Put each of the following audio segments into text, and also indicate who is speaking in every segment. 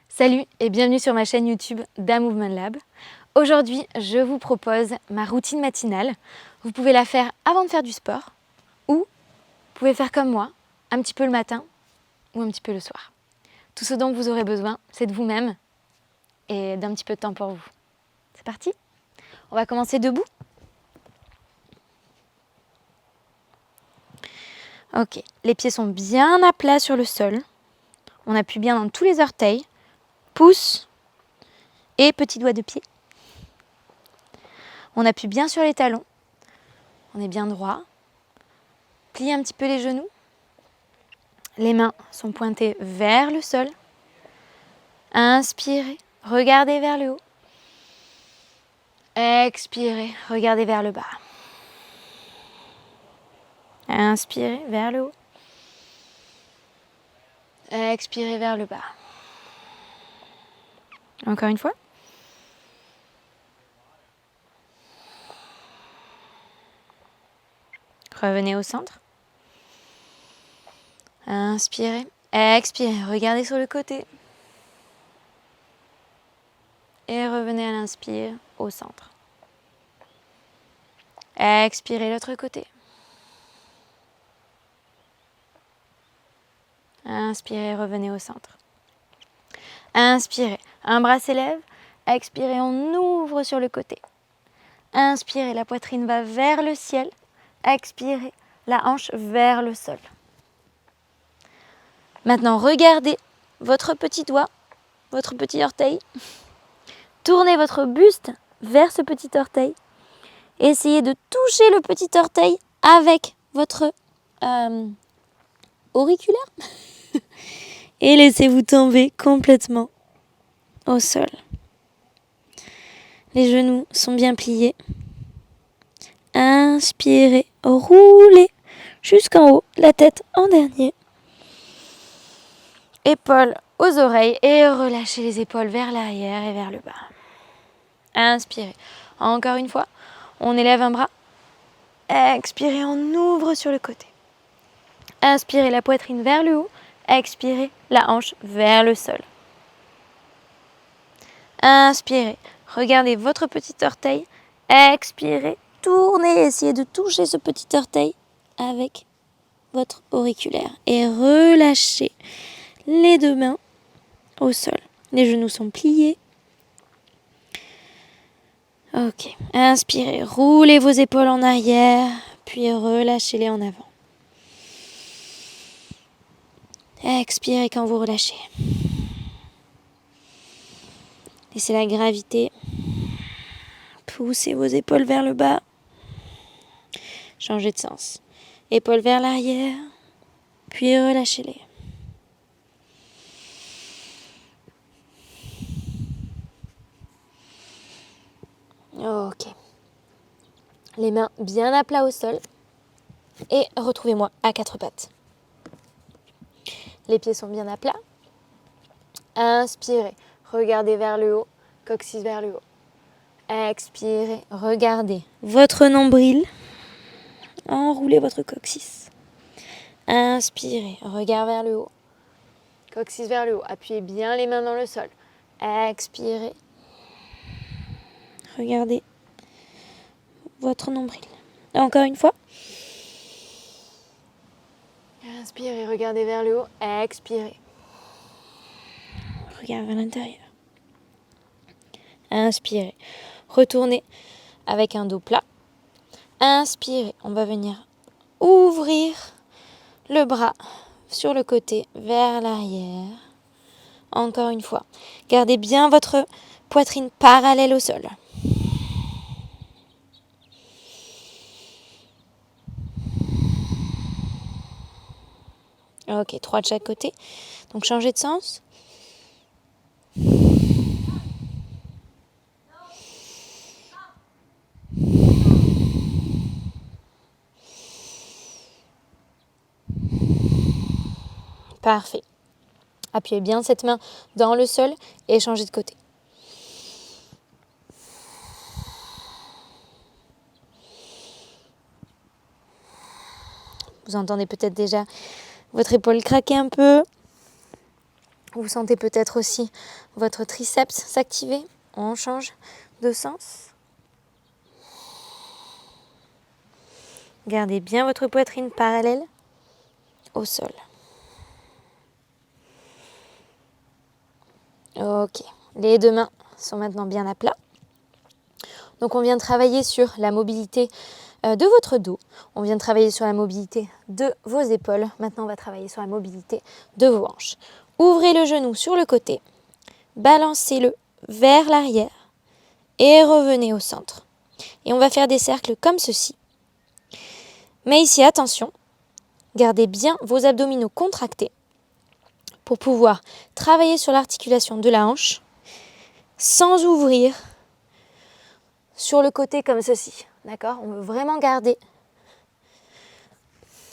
Speaker 1: Salut et bienvenue sur ma chaîne YouTube Da Movement Lab. Aujourd'hui, je vous propose ma routine matinale. Vous pouvez la faire avant de faire du sport ou vous pouvez faire comme moi, un petit peu le matin ou un petit peu le soir. Tout ce dont vous aurez besoin, c'est de vous-même et d'un petit peu de temps pour vous. C'est parti? On va commencer debout. Ok, les pieds sont bien à plat sur le sol. On appuie bien dans tous les orteils, pouce et petit doigt de pied. On appuie bien sur les talons. On est bien droit. Pliez un petit peu les genoux. Les mains sont pointées vers le sol. Inspirez, regardez vers le haut. Expirez, regardez vers le bas. Inspirez vers le haut. Expirez vers le bas. Encore une fois. Revenez au centre. Inspirez, expirez, regardez sur le côté. Et revenez à l'inspire au centre. Expirez l'autre côté. Inspirez, revenez au centre. Inspirez, un bras s'élève. Expirez, on ouvre sur le côté. Inspirez, la poitrine va vers le ciel. Expirez, la hanche vers le sol. Maintenant, regardez votre petit doigt, votre petit orteil. Tournez votre buste vers ce petit orteil. Essayez de toucher le petit orteil avec votre auriculaire. Et laissez-vous tomber complètement au sol. Les genoux sont bien pliés. Inspirez, roulez jusqu'en haut, la tête en dernier. Épaules aux oreilles et relâchez les épaules vers l'arrière et vers le bas. Inspirez. Encore une fois, on élève un bras. Expirez, on ouvre sur le côté. Inspirez, la poitrine vers le haut. Expirez, la hanche vers le sol. Inspirez, regardez votre petit orteil. Expirez, tournez, essayez de toucher ce petit orteil avec votre auriculaire. Et relâchez les deux mains au sol. Les genoux sont pliés. Ok, inspirez, roulez vos épaules en arrière, puis relâchez-les en avant. Expirez quand vous relâchez. Laissez la gravité. Poussez vos épaules vers le bas. Changez de sens. Épaules vers l'arrière, puis relâchez-les. Ok. Les mains bien à plat au sol. Et retrouvez-moi à quatre pattes. Les pieds sont bien à plat. Inspirez. Regardez vers le haut. Coccyx vers le haut. Expirez. Regardez votre nombril. Enroulez votre coccyx. Inspirez. Regard vers le haut. Coccyx vers le haut. Appuyez bien les mains dans le sol. Expirez. Regardez votre nombril. Encore une fois. Inspirez, regardez vers le haut. Expirez. Regardez vers l'intérieur. Inspirez. Retournez avec un dos plat. Inspirez. On va venir ouvrir le bras sur le côté vers l'arrière. Encore une fois. Gardez bien votre poitrine parallèle au sol. Ok, 3 de chaque côté. Donc changez de sens. Parfait. Appuyez bien cette main dans le sol et changez de côté. Vous entendez peut-être déjà votre épaule craquer un peu. Vous sentez peut-être aussi votre triceps s'activer. On change de sens. Gardez bien votre poitrine parallèle au sol. Ok, les deux mains sont maintenant bien à plat. Donc on vient de travailler sur la mobilité de votre dos. On vient de travailler sur la mobilité de vos épaules. Maintenant, on va travailler sur la mobilité de vos hanches. Ouvrez le genou sur le côté. Balancez-le vers l'arrière et revenez au centre. Et on va faire des cercles comme ceci. Mais ici, attention, gardez bien vos abdominaux contractés pour pouvoir travailler sur l'articulation de la hanche sans ouvrir sur le côté comme ceci. D'accord ? On veut vraiment garder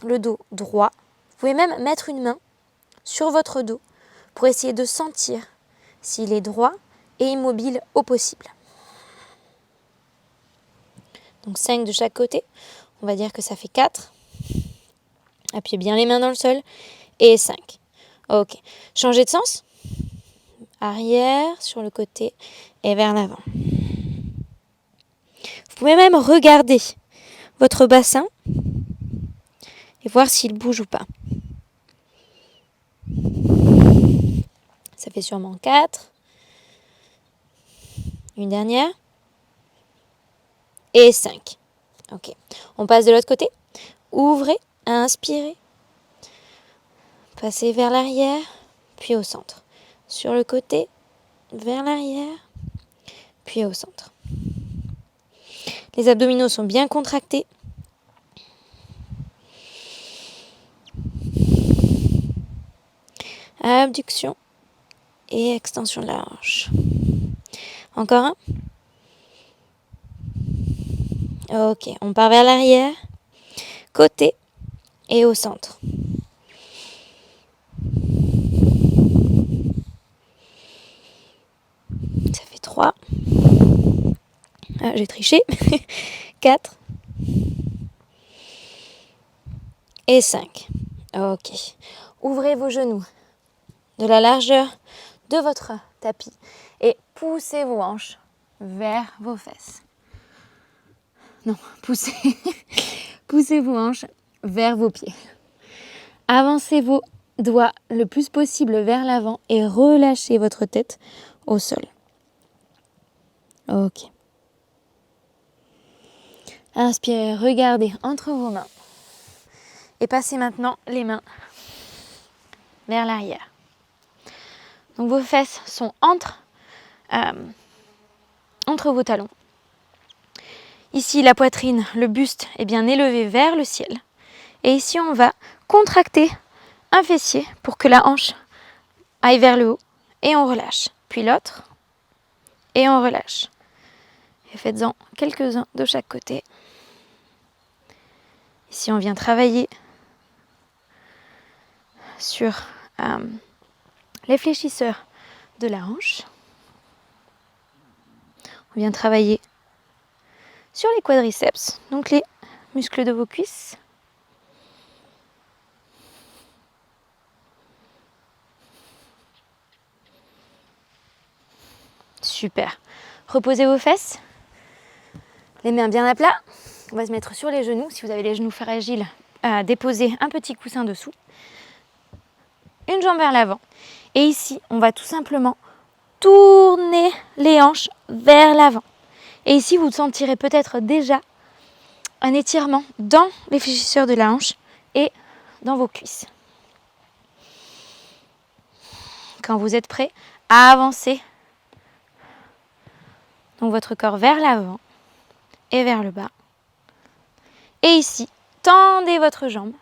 Speaker 1: le dos droit. Vous pouvez même mettre une main sur votre dos pour essayer de sentir s'il est droit et immobile au possible. Donc 5 de chaque côté. On va dire que ça fait 4. Appuyez bien les mains dans le sol. Et 5. Ok. Changez de sens. Arrière, sur le côté et vers l'avant. Vous pouvez même regarder votre bassin et voir s'il bouge ou pas. Ça fait sûrement 4. Une dernière. Et 5. Ok. On passe de l'autre côté. Ouvrez, inspirez. Passez vers l'arrière, puis au centre. Sur le côté, vers l'arrière, puis au centre. Les abdominaux sont bien contractés. Abduction et extension de la hanche. Encore un. Ok, on part vers l'arrière, côté et au centre. Ça fait 3. Ah, j'ai triché. 4. Et 5. Ok. Ouvrez vos genoux de la largeur de votre tapis et poussez vos hanches vers vos fesses. Non, poussez vos hanches vers vos pieds. Avancez vos doigts le plus possible vers l'avant et relâchez votre tête au sol. Ok. Inspirez, regardez entre vos mains. Et passez maintenant les mains vers l'arrière. Donc vos fesses sont entre vos talons. Ici, la poitrine, le buste est bien élevé vers le ciel. Et ici, on va contracter un fessier pour que la hanche aille vers le haut. Et on relâche. Puis l'autre. Et on relâche. Et faites-en quelques-uns de chaque côté. Ici, on vient travailler sur les fléchisseurs de la hanche. On vient travailler sur les quadriceps, donc les muscles de vos cuisses. Super. Reposez vos fesses. Les mains bien à plat. On va se mettre sur les genoux. Si vous avez les genoux fragiles, déposez un petit coussin dessous. Une jambe vers l'avant. Et ici, on va tout simplement tourner les hanches vers l'avant. Et ici, vous sentirez peut-être déjà un étirement dans les fléchisseurs de la hanche et dans vos cuisses. Quand vous êtes prêt, avancez donc votre corps vers l'avant et vers le bas. Et ici, tendez votre jambe.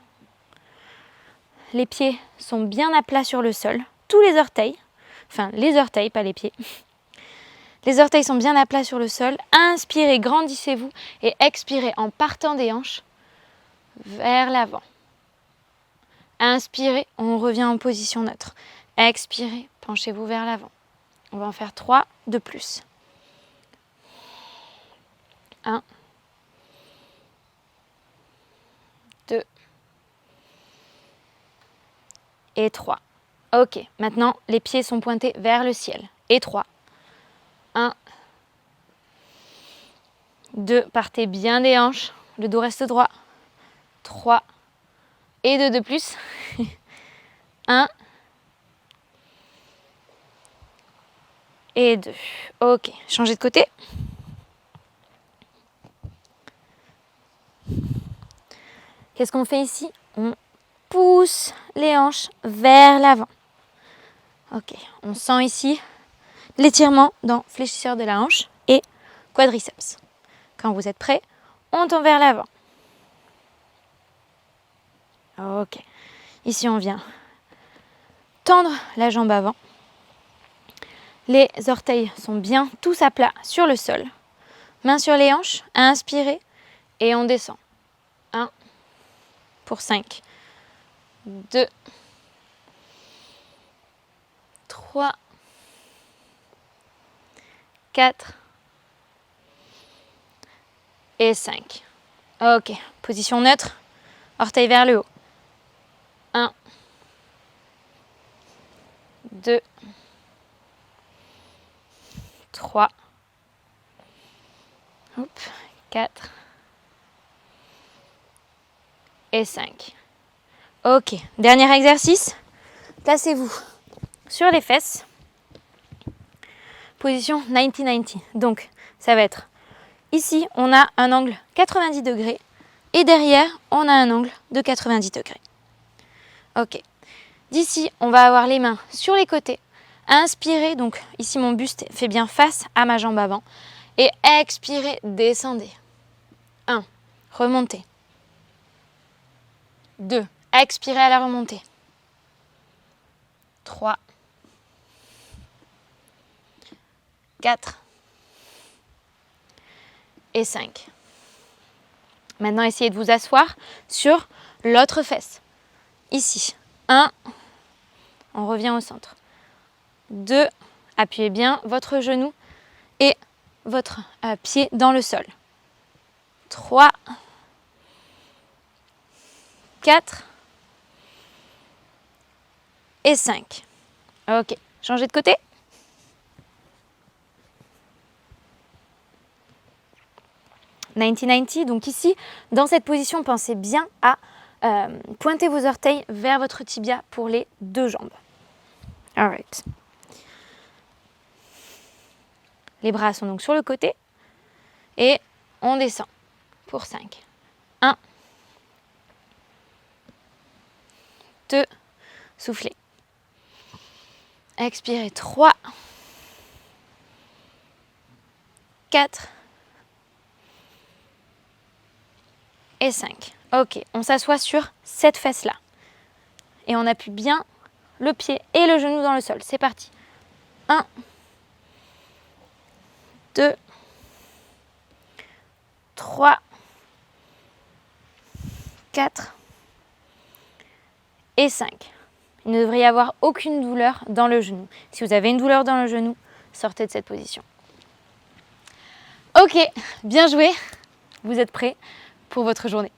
Speaker 1: Les pieds sont bien à plat sur le sol. Tous les orteils, pas les pieds. Les orteils sont bien à plat sur le sol. Inspirez, grandissez-vous et expirez en partant des hanches vers l'avant. Inspirez, on revient en position neutre. Expirez, penchez-vous vers l'avant. On va en faire 3 de plus. 1, 2 et 3. Ok, maintenant les pieds sont pointés vers le ciel. Et 3. 1, 2, partez bien des hanches, le dos reste droit. 3 et 2 de plus. 1 et 2. Ok, changez de côté. Qu'est-ce qu'on fait ici? On pousse les hanches vers l'avant. Ok, on sent ici l'étirement dans fléchisseur de la hanche et quadriceps. Quand vous êtes prêts, on tend vers l'avant. Ok, ici on vient tendre la jambe avant. Les orteils sont bien tous à plat sur le sol. Mains sur les hanches, inspirez et on descend. 1 pour 5, 2, 3, 4 et 5. Ok, position neutre, orteil vers le haut. 1, 2, 3, 4 et 5. Ok, dernier exercice. Placez-vous sur les fesses. Position 90-90. Donc, ça va être ici, on a un angle 90 degrés et derrière, on a un angle de 90 degrés. Ok. D'ici, on va avoir les mains sur les côtés. Inspirez, donc ici mon buste fait bien face à ma jambe avant. Et expirez, descendez. 1, remontez. 2, expirez à la remontée. 3, 4 et 5. Maintenant, essayez de vous asseoir sur l'autre fesse. Ici. 1, on revient au centre. 2, appuyez bien votre genou et votre pied dans le sol. 3, 4 et 5. Ok, changez de côté. « 90-90 », donc ici, dans cette position, pensez bien à pointer vos orteils vers votre tibia pour les deux jambes. Alright. Les bras sont donc sur le côté et on descend pour 5. 1, 2, soufflez. Expirez. 3, 4 et 5. Ok, on s'assoit sur cette fesse-là. Et on appuie bien le pied et le genou dans le sol. C'est parti. 1, 2, 3, 4 et 5. Il ne devrait y avoir aucune douleur dans le genou. Si vous avez une douleur dans le genou, sortez de cette position. Ok, bien joué. Vous êtes prêts pour votre journée.